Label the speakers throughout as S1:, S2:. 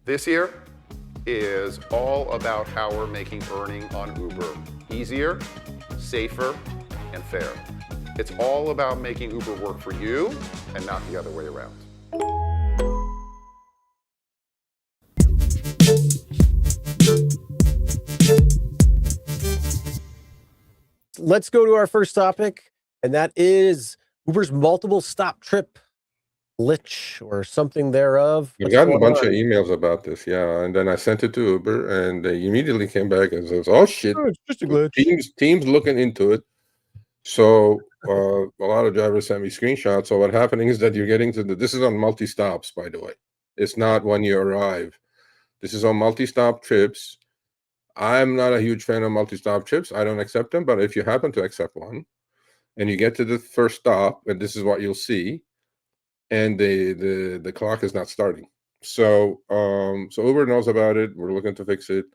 S1: This year is all about how we're making earning on Uber easier, safer, and fair. It's all about making Uber work for you and not the other way around.
S2: Let's go to our first topic, and that is Uber's multiple stop trip glitch or something thereof.
S3: I
S2: What's
S3: got a
S2: going
S3: bunch
S2: on?
S3: of emails about this, yeah, and then I sent it to Uber, and they immediately came back and says, "Oh shit,
S2: Oh, it's just a glitch.
S3: teams looking into it." So a lot of drivers sent me screenshots. So what's happening is that you're getting to this is on multi-stops, by the way. It's not when you arrive. This is on multi-stop trips. I'm not a huge fan of multi-stop trips. I don't accept them, but if you happen to accept one and you get to the first stop, and this is what you'll see, and the clock is not starting. So so Uber knows about it. We're looking to fix it.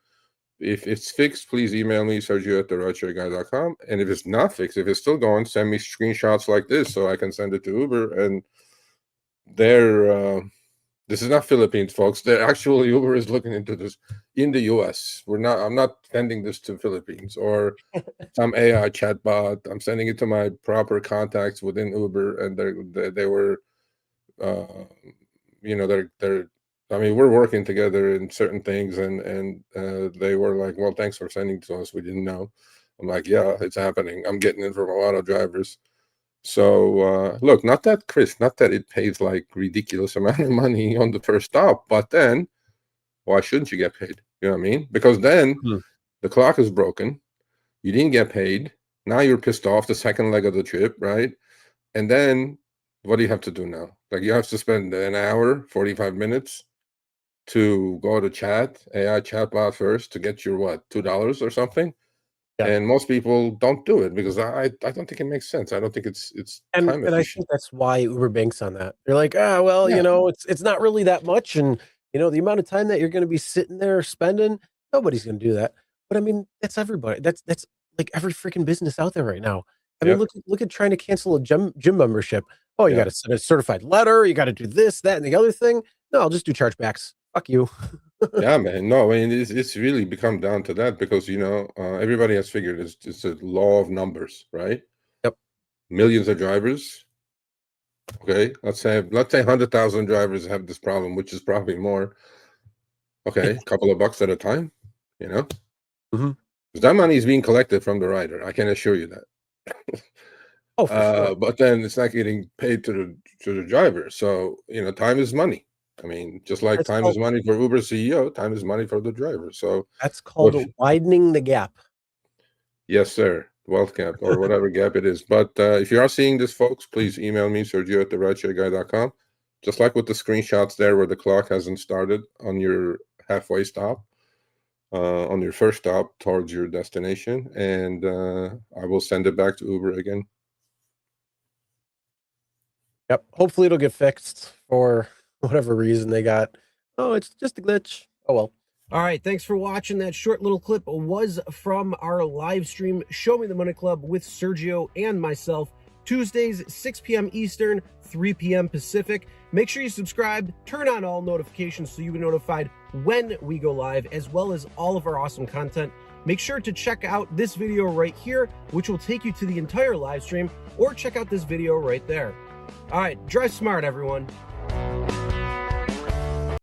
S3: If it's fixed, please email me, Sergio@rideshareguy.com. And if it's not fixed, if it's still going, send me screenshots like this so I can send it to Uber. And they're this is not Philippines, folks. They're actually Uber is looking into this in the US. I'm not sending this to Philippines or some AI chatbot. I'm sending it to my proper contacts within Uber, and they were you know, they're I mean, we're working together in certain things, and they were like, "Well, thanks for sending it to us. We didn't know." I'm like, "Yeah, it's happening. I'm getting it from a lot of drivers." So look, not that Chris, not that it pays like ridiculous amount of money on the first stop, but then why shouldn't you get paid? You know what I mean? Because then the clock is broken. You didn't get paid. Now you're pissed off the second leg of the trip, right? And then what do you have to do now? Like you have to spend an hour, 45 minutes to go to chat, AI chatbot first to get your what, $2 or something?
S2: Yeah.
S3: And most people don't do it because I don't think it makes sense. I don't think it's
S2: And
S3: time
S2: I
S3: efficient.
S2: think that's why Uber banks on that. They're like, ah, well,
S3: Yeah.
S2: it's not really that much, and the amount of time that you're going to be sitting there spending, nobody's going to do that. But I mean, that's everybody. That's like every freaking business out there right now. I mean,
S3: Yep.
S2: look at trying to cancel a gym membership. Oh, you got
S3: Yeah.
S2: to send a certified letter. You got to do this, that, and the other thing. No, I'll just do chargebacks. Fuck you.
S3: Yeah, man. No, I mean it's really become down to that because everybody has figured it's a law of numbers, right?
S2: Yep.
S3: Millions of drivers. Okay, let's say 100,000 drivers have this problem, which is probably more. Okay, a couple of bucks at a time, you know.
S2: Mhm.
S3: That money is being collected from the rider. I can assure you that.
S2: Oh, for sure.
S3: But then it's not getting paid to the driver. So time is money. I mean, just like
S2: That's
S3: time
S2: called
S3: is money for Uber CEO, time is money for the driver. So
S2: that's
S3: what?
S2: called widening the gap.
S3: Yes, sir. Wealth gap or whatever gap it is. But if you are seeing this, folks, please email me, Sergio@rideshareguy.com. Just like with the screenshots there where the clock hasn't started on your halfway stop, on your first stop towards your destination. And I will send it back to Uber again.
S2: Yep. Hopefully it'll get fixed for whatever reason they got. Oh, it's just a glitch. Oh well. All right. Thanks for watching. That short little clip was from our live stream, Show Me the Money Club with Sergio and myself, Tuesdays, 6 p.m. Eastern, 3 p.m. Pacific. Make sure you subscribe, turn on all notifications so you get notified when we go live, as well as all of our awesome content. Make sure to check out this video right here, which will take you to the entire live stream, or check out this video right there. All right, drive smart, everyone.